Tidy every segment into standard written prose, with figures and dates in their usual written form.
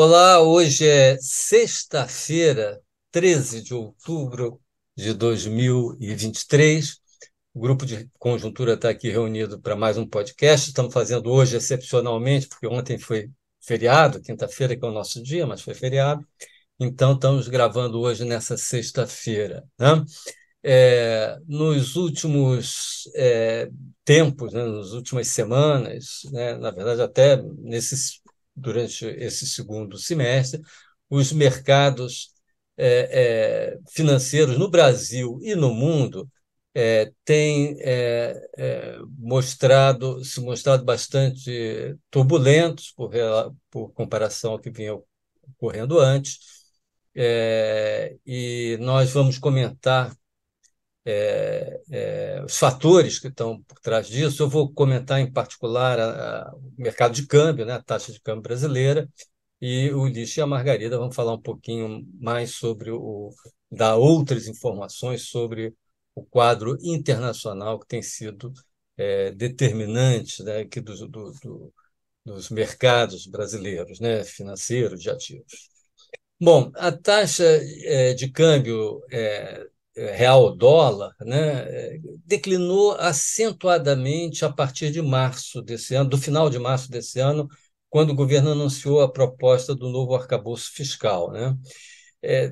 Olá, hoje é sexta-feira, 13 de outubro de 2023. O grupo de conjuntura está aqui reunido para mais um podcast. Estamos fazendo hoje excepcionalmente, porque ontem foi feriado, quinta-feira que é o nosso dia, mas foi feriado. Então, estamos gravando hoje nessa sexta-feira, né? Nos últimos tempos, né, nas últimas semanas, né, na verdade, até durante esse segundo semestre, os mercados financeiros no Brasil e no mundo têm se mostrado bastante turbulentos por comparação ao que vinha ocorrendo antes. E nós vamos comentar os fatores que estão por trás disso. Eu vou comentar em particular o mercado de câmbio, né, a taxa de câmbio brasileira, e o Ulisses e a Margarida vão falar um pouquinho mais dar outras informações sobre o quadro internacional que tem sido determinante, né, aqui dos mercados brasileiros, né, financeiros de ativos. Bom, a taxa de câmbio real-dólar, né, declinou acentuadamente a partir de março desse ano, do final de março desse ano, quando o governo anunciou a proposta do novo arcabouço fiscal, né?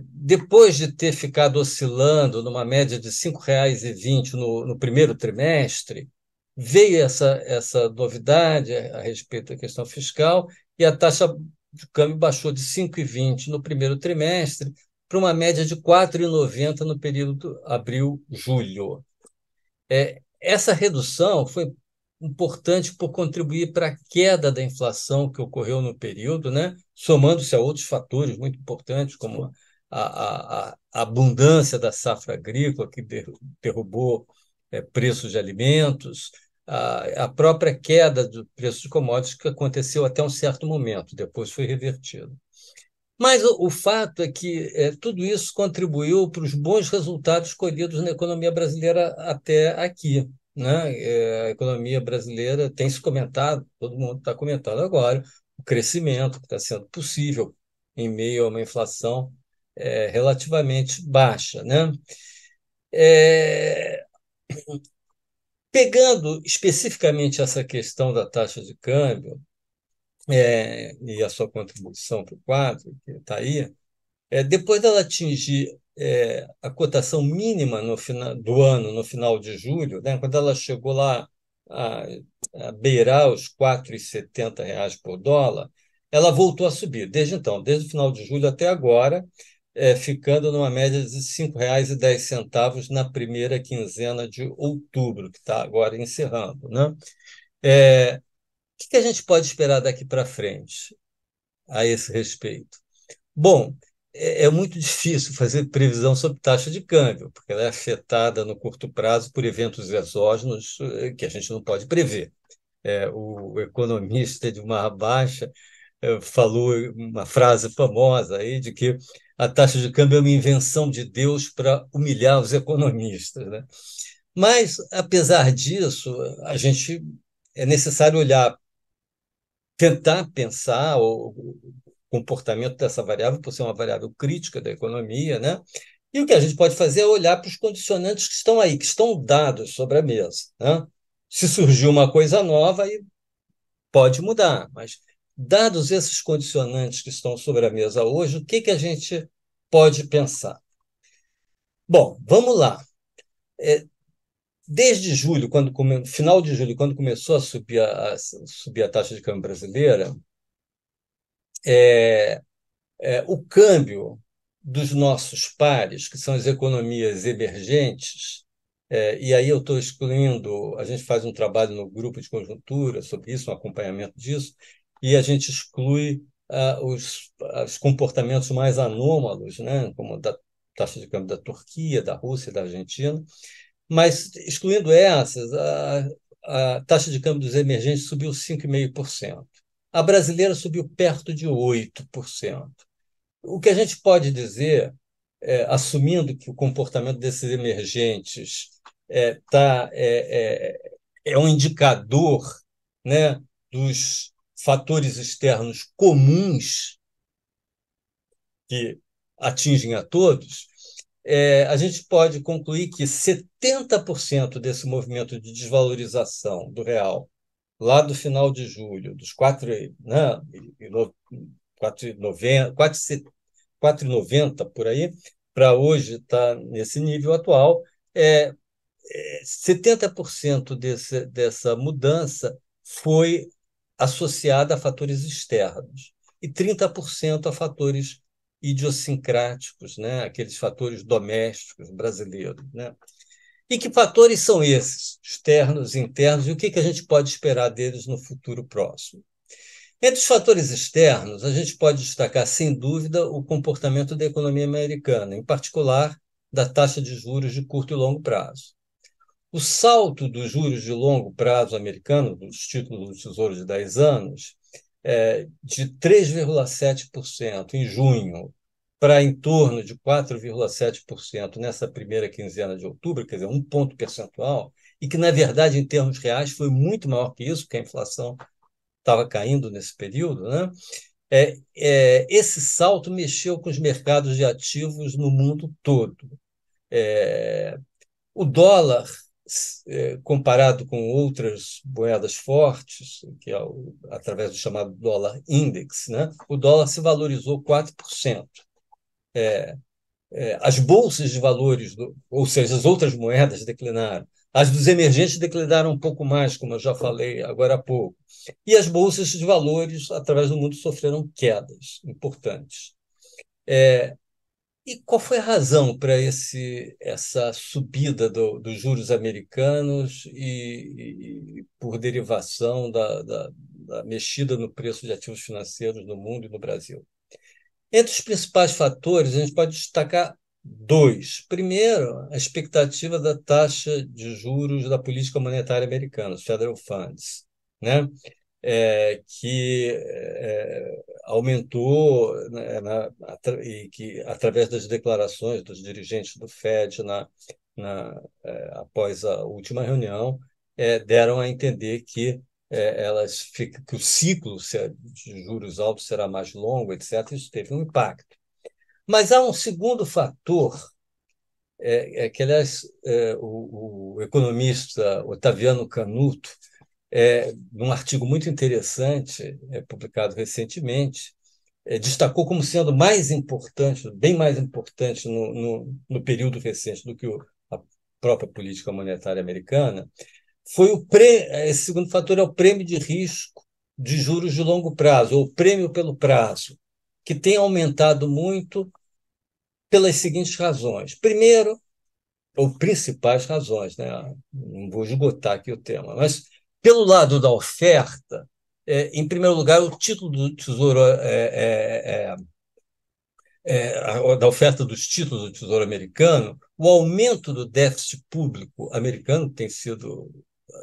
Depois de ter ficado oscilando numa média de R$ 5,20 no primeiro trimestre, veio essa novidade a respeito da questão fiscal e a taxa de câmbio baixou de 5,20 no primeiro trimestre para uma média de 4,90 no período abril-julho. Essa redução foi importante por contribuir para a queda da inflação que ocorreu no período, né? Somando-se a outros fatores muito importantes, como a abundância da safra agrícola, que derrubou preços de alimentos, a própria queda do preço de commodities, que aconteceu até um certo momento, depois foi revertido. Mas o fato é que tudo isso contribuiu para os bons resultados colhidos na economia brasileira até aqui, né? A economia brasileira tem se comentado, todo mundo está comentando agora, o crescimento que está sendo possível em meio a uma inflação relativamente baixa, né? É, Pegando especificamente essa questão da taxa de câmbio e a sua contribuição para o quadro, que está aí. Depois dela atingir a cotação mínima no final do ano, no final de julho, né, quando ela chegou lá a, a beirar os R$ 4,70 por dólar, ela voltou a subir. Desde então, desde o final de julho até agora, ficando numa média de R$ 5,10 na primeira quinzena de outubro, que está agora encerrando, né? O que a gente pode esperar daqui para frente a esse respeito? Bom, é muito difícil fazer previsão sobre taxa de câmbio, porque ela é afetada no curto prazo por eventos exógenos que a gente não pode prever. O economista de Mar Baixa falou uma frase famosa aí de que a taxa de câmbio é uma invenção de Deus para humilhar os economistas, né? Mas, apesar disso, a gente é necessário olhar, tentar pensar o comportamento dessa variável, por ser uma variável crítica da economia, né? E o que a gente pode fazer é olhar para os condicionantes que estão aí, que estão dados sobre a mesa, né? Se surgiu uma coisa nova, aí pode mudar, mas dados esses condicionantes que estão sobre a mesa hoje, o que a gente pode pensar? Bom, vamos lá. Desde julho, final de julho, quando começou a subir a taxa de câmbio brasileira, é, o câmbio dos nossos pares, que são as economias emergentes, e aí eu estou excluindo, a gente faz um trabalho no grupo de conjuntura sobre isso, um acompanhamento disso, e a gente exclui os comportamentos mais anômalos, né, como da taxa de câmbio da Turquia, da Rússia, da Argentina, mas excluindo essas, a taxa de câmbio dos emergentes subiu 5,5%. A brasileira subiu perto de 8%. O que a gente pode dizer, assumindo que o comportamento desses emergentes é um indicador, né, dos fatores externos comuns, que atingem a todos, a gente pode concluir que 70% desse movimento de desvalorização do real, lá do final de julho, dos 4, né, 4,90, 4,90 por aí, para hoje está nesse nível atual, é, 70% dessa mudança foi associada a fatores externos e 30% a fatores idiosincráticos, né? Aqueles fatores domésticos brasileiros. Né? E que fatores são esses, externos e internos, e o que a gente pode esperar deles no futuro próximo? Entre os fatores externos, a gente pode destacar, sem dúvida, o comportamento da economia americana, em particular da taxa de juros de curto e longo prazo. O salto dos juros de longo prazo americano, dos títulos do Tesouro de 10 anos, de 3,7% em junho para em torno de 4,7% nessa primeira quinzena de outubro, quer dizer, um ponto percentual, e que, na verdade, em termos reais, foi muito maior que isso, porque a inflação estava caindo nesse período, né? Esse salto mexeu com os mercados de ativos no mundo todo. É, o dólar, comparado com outras moedas fortes, que é através do chamado dólar index, né? O dólar se valorizou 4%. As bolsas de valores, ou seja, as outras moedas declinaram. As dos emergentes declinaram um pouco mais, como eu já falei agora há pouco. E as bolsas de valores, através do mundo, sofreram quedas importantes. E qual foi a razão para essa subida dos juros americanos e por derivação da mexida no preço de ativos financeiros no mundo e no Brasil? Entre os principais fatores, a gente pode destacar dois. Primeiro, a expectativa da taxa de juros da política monetária americana, os Federal Funds, né? Que aumentou, né, e que, através das declarações dos dirigentes do Fed após a última reunião, deram a entender que que o ciclo de juros altos será mais longo, etc. Isso teve um impacto. Mas há um segundo fator, que, aliás, o economista Ottaviano Canuto, num artigo muito interessante, publicado recentemente, destacou como sendo mais importante, bem mais importante no período recente do que a própria política monetária americana, esse segundo fator é o prêmio de risco de juros de longo prazo, ou prêmio pelo prazo, que tem aumentado muito pelas seguintes razões. Primeiro, ou principais razões, né? Não vou esgotar aqui o tema, mas pelo lado da oferta, em primeiro lugar, o título do Tesouro, da oferta dos títulos do Tesouro americano, o aumento do déficit público americano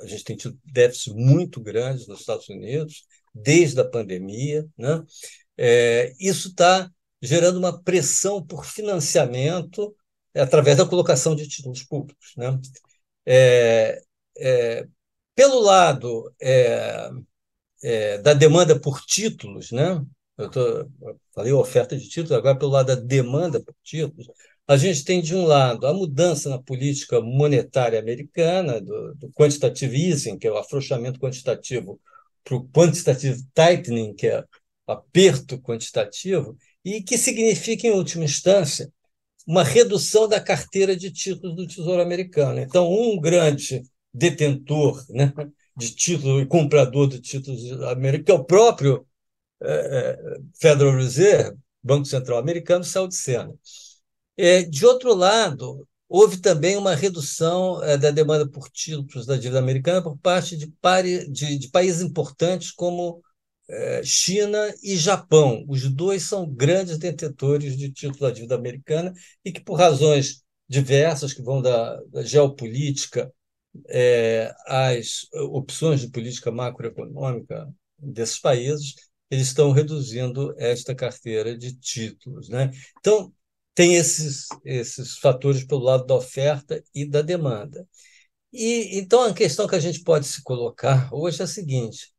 a gente tem tido déficits muito grandes nos Estados Unidos desde a pandemia, né? Isso está gerando uma pressão por financiamento através da colocação de títulos públicos, né? É, é, Pelo lado da demanda por títulos, né? Eu falei oferta de títulos, agora pelo lado da demanda por títulos, a gente tem, de um lado, a mudança na política monetária americana, do quantitative easing, que é o afrouxamento quantitativo, para o quantitative tightening, que é o aperto quantitativo, e que significa, em última instância, uma redução da carteira de títulos do Tesouro americano. Então, um grande detentor, né, de título e comprador de títulos americanos, que é o próprio Federal Reserve, Banco Central Americano, saiu de cena. De outro lado, houve também uma redução da demanda por títulos da dívida americana por parte de países importantes como China e Japão. Os dois são grandes detentores de títulos da dívida americana e que, por razões diversas, que vão da geopolítica às opções de política macroeconômica desses países, eles estão reduzindo esta carteira de títulos, né? Então, tem esses fatores pelo lado da oferta e da demanda. E então a questão que a gente pode se colocar hoje é a seguinte: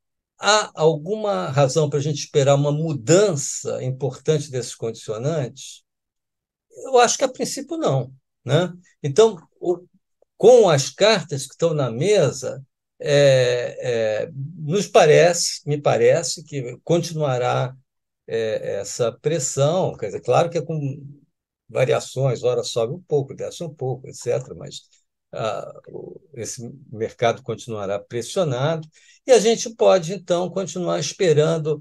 há alguma razão para a gente esperar uma mudança importante desses condicionantes? Eu acho que a princípio não, né? Então, com as cartas que estão na mesa, me parece que continuará essa pressão. Quer dizer, claro que é com variações, ora sobe um pouco, desce um pouco, etc. Mas esse mercado continuará pressionado e a gente pode, então, continuar esperando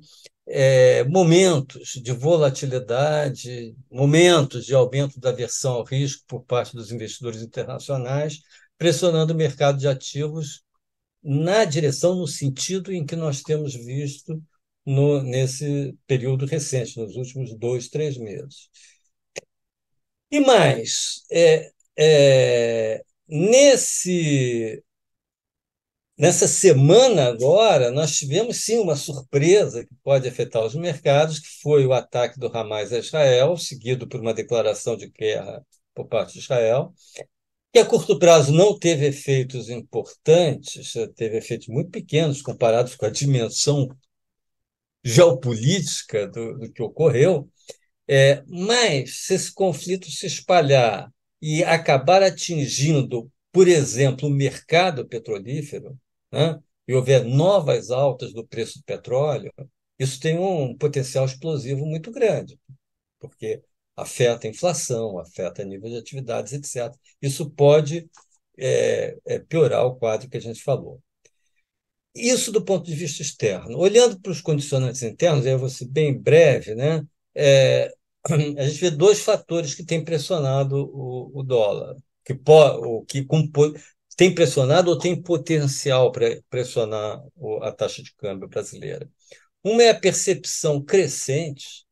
momentos de volatilidade, momentos de aumento da aversão ao risco por parte dos investidores internacionais, pressionando o mercado de ativos na direção, no sentido em que nós temos visto nesse período recente, nos últimos 2, 3 meses. E mais, nessa semana agora, nós tivemos sim uma surpresa que pode afetar os mercados, que foi o ataque do Hamas a Israel, seguido por uma declaração de guerra por parte de Israel, que a curto prazo não teve efeitos importantes, teve efeitos muito pequenos comparados com a dimensão geopolítica do que ocorreu. Mas se esse conflito se espalhar e acabar atingindo, por exemplo, o mercado petrolífero, né, e houver novas altas do preço do petróleo, isso tem um potencial explosivo muito grande, porque afeta a inflação, afeta nível de atividades, etc. Isso pode piorar o quadro que a gente falou. Isso do ponto de vista externo. Olhando para os condicionantes internos, eu vou ser bem breve, né? A gente vê dois fatores que têm pressionado o dólar, tem pressionado ou tem potencial para pressionar a taxa de câmbio brasileira. Uma é a percepção crescente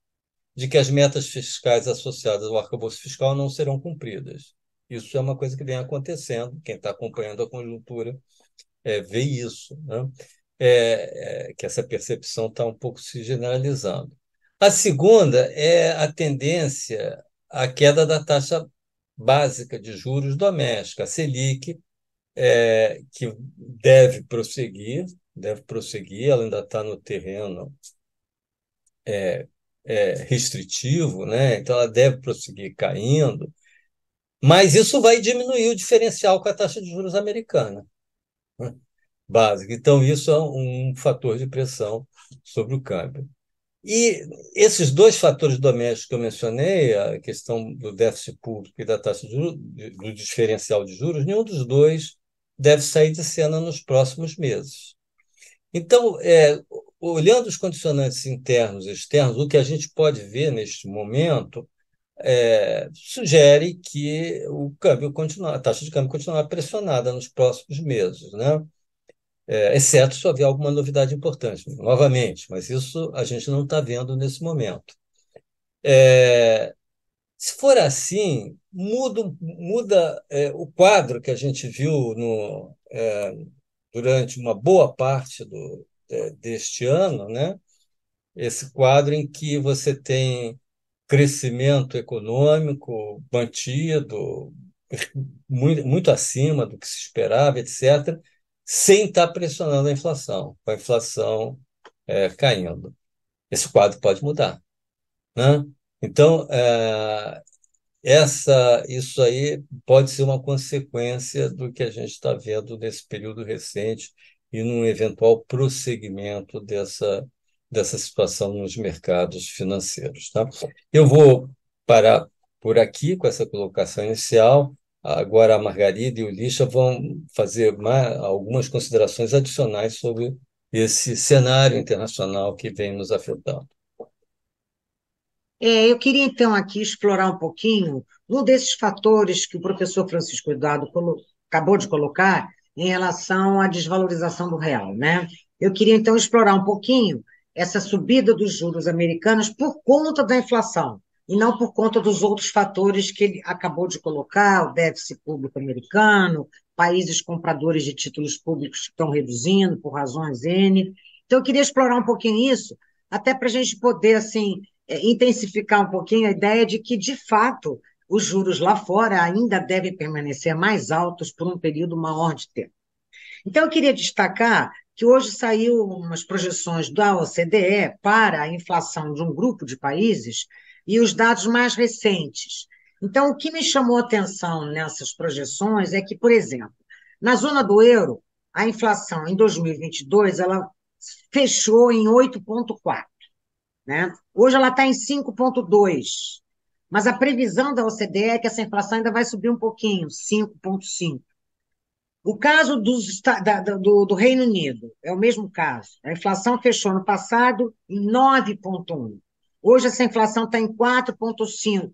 de que as metas fiscais associadas ao arcabouço fiscal não serão cumpridas. Isso é uma coisa que vem acontecendo, quem está acompanhando a conjuntura vê isso, né? Que essa percepção está um pouco se generalizando. A segunda é a tendência à queda da taxa básica de juros doméstica, a Selic, que deve prosseguir, ela ainda está no terreno restritivo, né? Então ela deve prosseguir caindo, mas isso vai diminuir o diferencial com a taxa de juros americana, né? Básica. Então, isso é um fator de pressão sobre o câmbio. E esses dois fatores domésticos que eu mencionei, a questão do déficit público e da taxa de juros, do diferencial de juros, nenhum dos dois deve sair de cena nos próximos meses. Então, olhando os condicionantes internos e externos, o que a gente pode ver neste momento sugere que a taxa de câmbio continuará pressionada nos próximos meses, né? Exceto se houver alguma novidade importante, novamente, mas isso a gente não está vendo nesse momento. Se for assim, muda o quadro que a gente viu durante uma boa parte deste ano, né? Esse quadro em que você tem crescimento econômico mantido, muito, muito acima do que se esperava, etc., sem estar pressionando a inflação, com a inflação caindo. Esse quadro pode mudar, né? Então, isso aí pode ser uma consequência do que a gente está vendo nesse período recente e num eventual prosseguimento dessa situação nos mercados financeiros, tá? Eu vou parar por aqui com essa colocação inicial. Agora a Margarida e o Lixa vão fazer algumas considerações adicionais sobre esse cenário internacional que vem nos afetando. Eu queria, então, aqui explorar um pouquinho um desses fatores que o professor Francisco Eduardo acabou de colocar em relação à desvalorização do real, né? Eu queria, então, explorar um pouquinho essa subida dos juros americanos por conta da inflação, e não por conta dos outros fatores que ele acabou de colocar, o déficit público americano, países compradores de títulos públicos que estão reduzindo por razões N. Então, eu queria explorar um pouquinho isso, até para a gente poder, assim, intensificar um pouquinho a ideia de que, de fato, os juros lá fora ainda devem permanecer mais altos por um período maior de tempo. Então, eu queria destacar que hoje saiu umas projeções da OCDE para a inflação de um grupo de países e os dados mais recentes. Então, o que me chamou a atenção nessas projeções é que, por exemplo, na zona do euro, a inflação em 2022 ela fechou em 8,4, né? Hoje ela está em 5,2, mas a previsão da OCDE é que essa inflação ainda vai subir um pouquinho, 5,5. O caso do Reino Unido é o mesmo caso. A inflação fechou no passado em 9,1. Hoje essa inflação está em 4,5.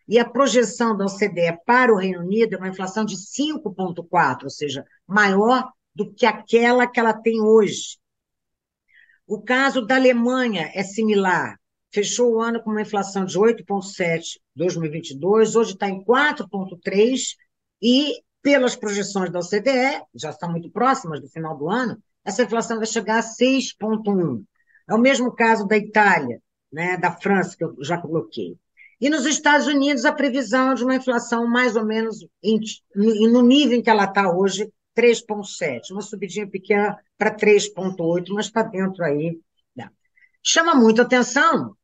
E a projeção da OCDE para o Reino Unido é uma inflação de 5,4, ou seja, maior do que aquela que ela tem hoje. O caso da Alemanha é similar. Fechou o ano com uma inflação de 8,7 em 2022, hoje está em 4,3 e, pelas projeções da OCDE, já estão muito próximas do final do ano, essa inflação vai chegar a 6,1. É o mesmo caso da Itália, né, da França, que eu já coloquei. E nos Estados Unidos, a previsão é de uma inflação mais ou menos no nível em que ela está hoje, 3,7, uma subidinha pequena para 3,8, mas está dentro aí, né? Chama muito atenção,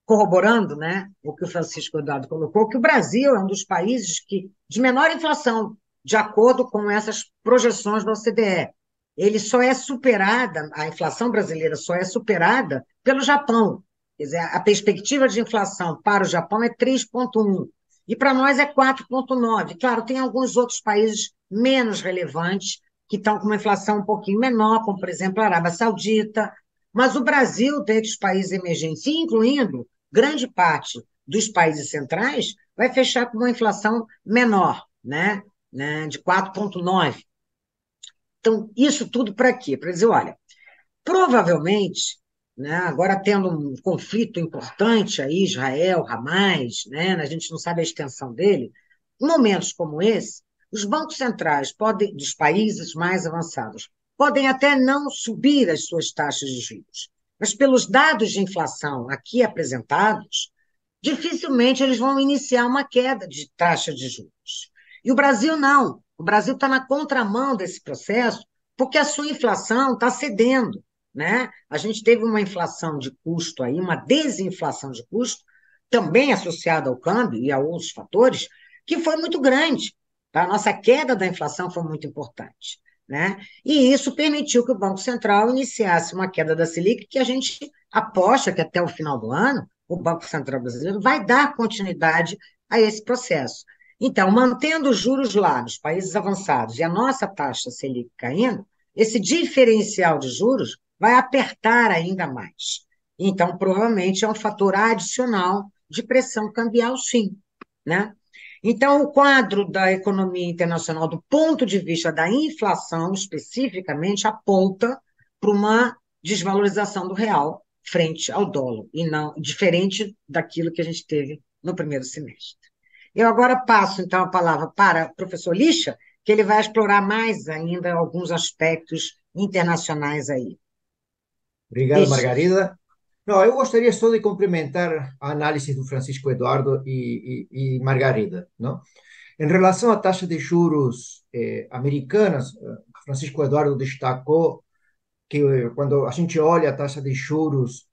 corroborando, né, o que o Francisco Eduardo colocou, que o Brasil é um dos países de menor inflação, de acordo com essas projeções da OCDE. Ele só é superada, a inflação brasileira só é superada pelo Japão. Quer dizer, a perspectiva de inflação para o Japão é 3,1 e para nós é 4,9. Claro, tem alguns outros países menos relevantes que estão com uma inflação um pouquinho menor, como, por exemplo, a Arábia Saudita, mas o Brasil, dentre os países emergentes, incluindo grande parte dos países centrais, vai fechar com uma inflação menor, né, de 4,9. Então, isso tudo para quê? Para dizer, olha, provavelmente, né, agora tendo um conflito importante aí, Israel, Hamas, né, a gente não sabe a extensão dele, em momentos como esse, os bancos centrais dos países mais avançados podem até não subir as suas taxas de juros, mas pelos dados de inflação aqui apresentados, dificilmente eles vão iniciar uma queda de taxa de juros. E o Brasil não. O Brasil está na contramão desse processo porque a sua inflação está cedendo, né? A gente teve uma inflação de custo aí, uma desinflação de custo, também associada ao câmbio e a outros fatores, que foi muito grande. Tá? A nossa queda da inflação foi muito importante, né? E isso permitiu que o Banco Central iniciasse uma queda da Selic, que a gente aposta que até o final do ano o Banco Central brasileiro vai dar continuidade a esse processo. Então, mantendo os juros lá nos países avançados e a nossa taxa Selic caindo, esse diferencial de juros vai apertar ainda mais. Então, provavelmente é um fator adicional de pressão cambial, sim, né? Então, o quadro da economia internacional, do ponto de vista da inflação, especificamente, aponta para uma desvalorização do real frente ao dólar, e não diferente daquilo que a gente teve no primeiro semestre. Eu agora passo, então, a palavra para o professor Lixa, que ele vai explorar mais ainda alguns aspectos internacionais aí. Obrigado, Lixa. Margarida. Não, eu gostaria só de complementar a análise do Francisco Eduardo e Margarida, não? Em relação à taxa de juros americanas, Francisco Eduardo destacou que quando a gente olha a taxa de juros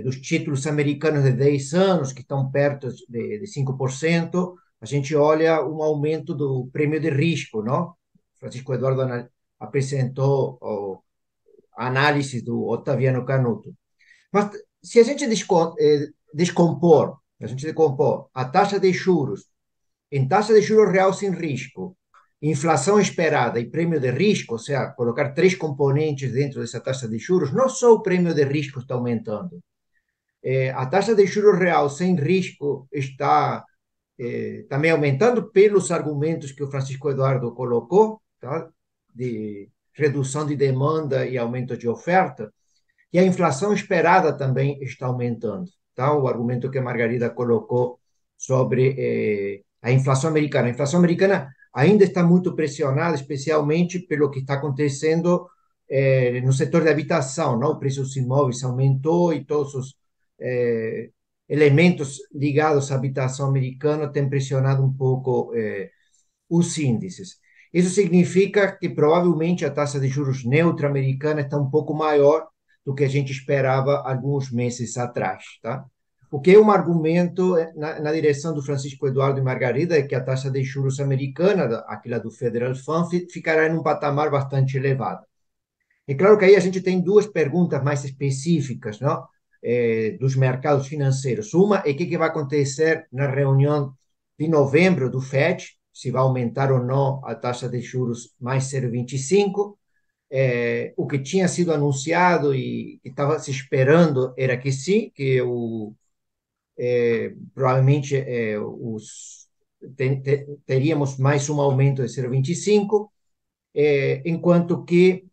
dos títulos americanos de 10 anos, que estão perto de 5%, a gente olha um aumento do prêmio de risco, não? Francisco Eduardo apresentou a análise do Ottaviano Canuto. Mas se a gente decompor a taxa de juros em taxa de juros real sem risco, inflação esperada e prêmio de risco, ou seja, colocar três componentes dentro dessa taxa de juros, não só o prêmio de risco está aumentando. A taxa de juros real sem risco está também aumentando pelos argumentos que o Francisco Eduardo colocou, tá? De redução de demanda e aumento de oferta, e a inflação esperada também está aumentando. Tá? O argumento que a Margarida colocou sobre a inflação americana. A inflação americana ainda está muito pressionada, especialmente pelo que está acontecendo no setor de habitação. Não? O preço dos imóveis aumentou e todos os elementos ligados à habitação americana têm pressionado um pouco os índices. Isso significa que provavelmente a taxa de juros neutra americana está um pouco maior do que a gente esperava alguns meses atrás, tá? O que é um argumento na direção do Francisco Eduardo e Margarida é que a taxa de juros americana, aquela do Federal Fund, ficará em um patamar bastante elevado. É claro que aí a gente tem duas perguntas mais específicas, não? Dos mercados financeiros. Uma é o que vai acontecer na reunião de novembro do FED, se vai aumentar ou não a taxa de juros mais 0,25. O que tinha sido anunciado e estava se esperando era que sim, que provavelmente teríamos mais um aumento de 0,25, enquanto que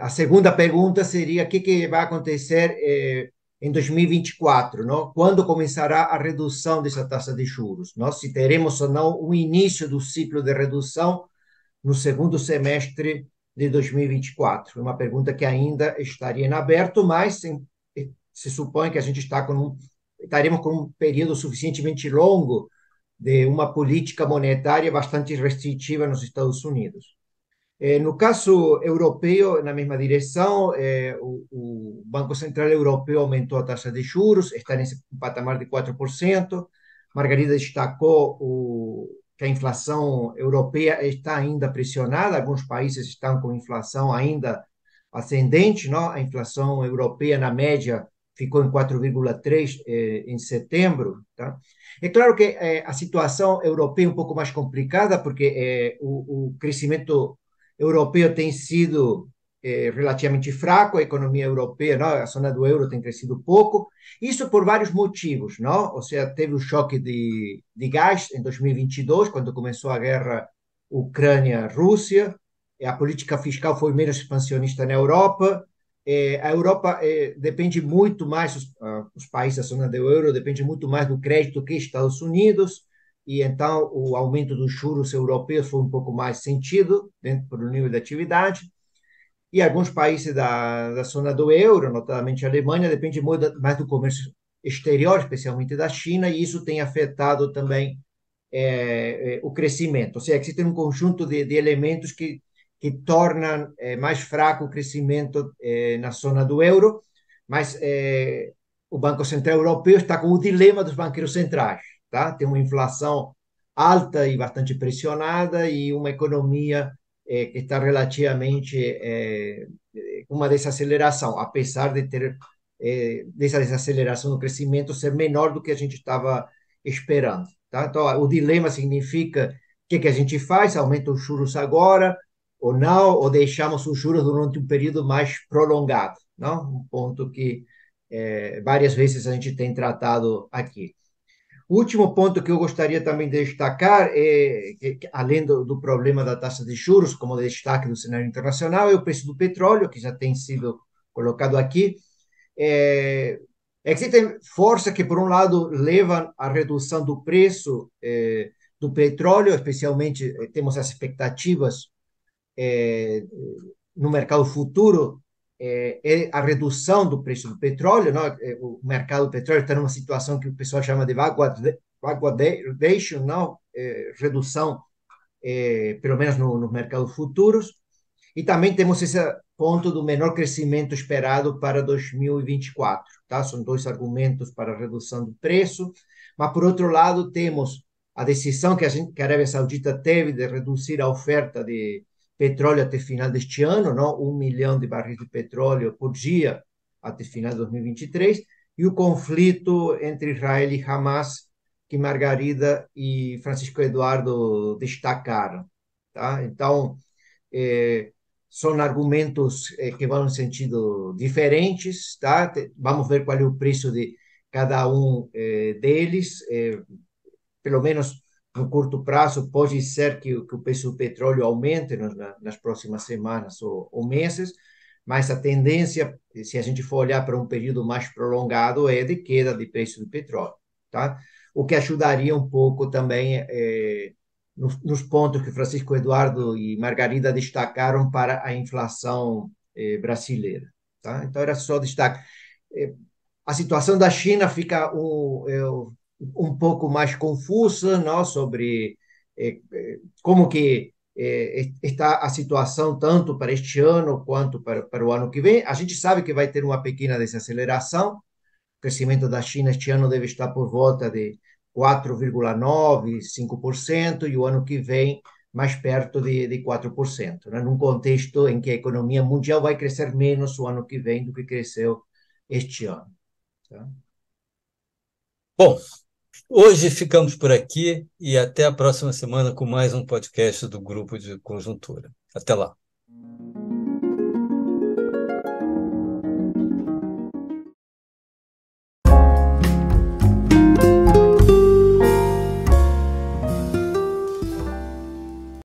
a segunda pergunta seria o que vai acontecer em 2024, não? Quando começará a redução dessa taxa de juros, não? Se teremos ou não o início do ciclo de redução no segundo semestre de 2024. Uma pergunta que ainda estaria em aberto, mas se supõe que a gente estaremos com um período suficientemente longo de uma política monetária bastante restritiva nos Estados Unidos. No caso europeu, na mesma direção, o Banco Central Europeu aumentou a taxa de juros, está nesse patamar de 4%. Margarida destacou que a inflação europeia está ainda pressionada, alguns países estão com inflação ainda ascendente, não? A inflação europeia, na média, ficou em 4,3% em setembro. Tá? É claro que a situação europeia é um pouco mais complicada, porque o crescimento europeu tem sido relativamente fraco, a economia europeia, não? A zona do euro tem crescido pouco, isso por vários motivos, não? Ou seja, teve o choque de gás em 2022, quando começou a guerra Ucrânia-Rússia, a política fiscal foi menos expansionista na Europa, a Europa depende muito mais, os países da zona do euro dependem muito mais do crédito que Estados Unidos, e então o aumento dos juros europeus foi um pouco mais sentido dentro do nível de atividade. E alguns países da zona do euro, notadamente a Alemanha, depende muito mais do comércio exterior, especialmente da China, e isso tem afetado também o crescimento. Ou seja, existe um conjunto de elementos que tornam mais fraco o crescimento na zona do euro, mas o Banco Central Europeu está com o dilema dos banqueiros centrais, tá? Tem uma inflação alta e bastante pressionada e uma economia que está relativamente com uma desaceleração, apesar de ter dessa desaceleração do crescimento ser menor do que a gente estava esperando. Tá? Então, o dilema significa o que a gente faz? Aumenta os juros agora ou não? Ou deixamos os juros durante um período mais prolongado? Não? Um ponto que várias vezes a gente tem tratado aqui. O último ponto que eu gostaria também de destacar, além do problema da taxa de juros, como destaque do cenário internacional, é o preço do petróleo, que já tem sido colocado aqui. Existem forças que, por um lado, levam à redução do preço do petróleo, especialmente temos as expectativas no mercado futuro, é a redução do preço do petróleo. Não? O mercado do petróleo está numa situação que o pessoal chama de valuation, não? Redução, pelo menos nos mercados futuros. E também temos esse ponto do menor crescimento esperado para 2024. Tá? São dois argumentos para a redução do preço. Mas, por outro lado, temos a decisão que a Arábia Saudita teve de reduzir a oferta de petróleo até final deste ano, não? 1 milhão de barris de petróleo por dia até final de 2023, e o conflito entre Israel e Hamas, que Margarida e Francisco Eduardo destacaram. Tá? Então, são argumentos que vão em sentido diferentes, tá? Vamos ver qual é o preço de cada um deles. Pelo menos no curto prazo, pode ser que o preço do petróleo aumente nas próximas semanas ou meses, mas a tendência, se a gente for olhar para um período mais prolongado, é de queda de preço do petróleo, tá? O que ajudaria um pouco também nos pontos que Francisco Eduardo e Margarida destacaram para a inflação brasileira. Tá? Então, era só destaque. A situação da China fica um pouco mais confusa, não? Sobre como que está a situação tanto para este ano quanto para o ano que vem. A gente sabe que vai ter uma pequena desaceleração. O crescimento da China este ano deve estar por volta de 4,9%, 5%, e o ano que vem mais perto de 4%, né? Num contexto em que a economia mundial vai crescer menos o ano que vem do que cresceu este ano. Tá? Bom, hoje ficamos por aqui e até a próxima semana com mais um podcast do Grupo de Conjuntura. Até lá.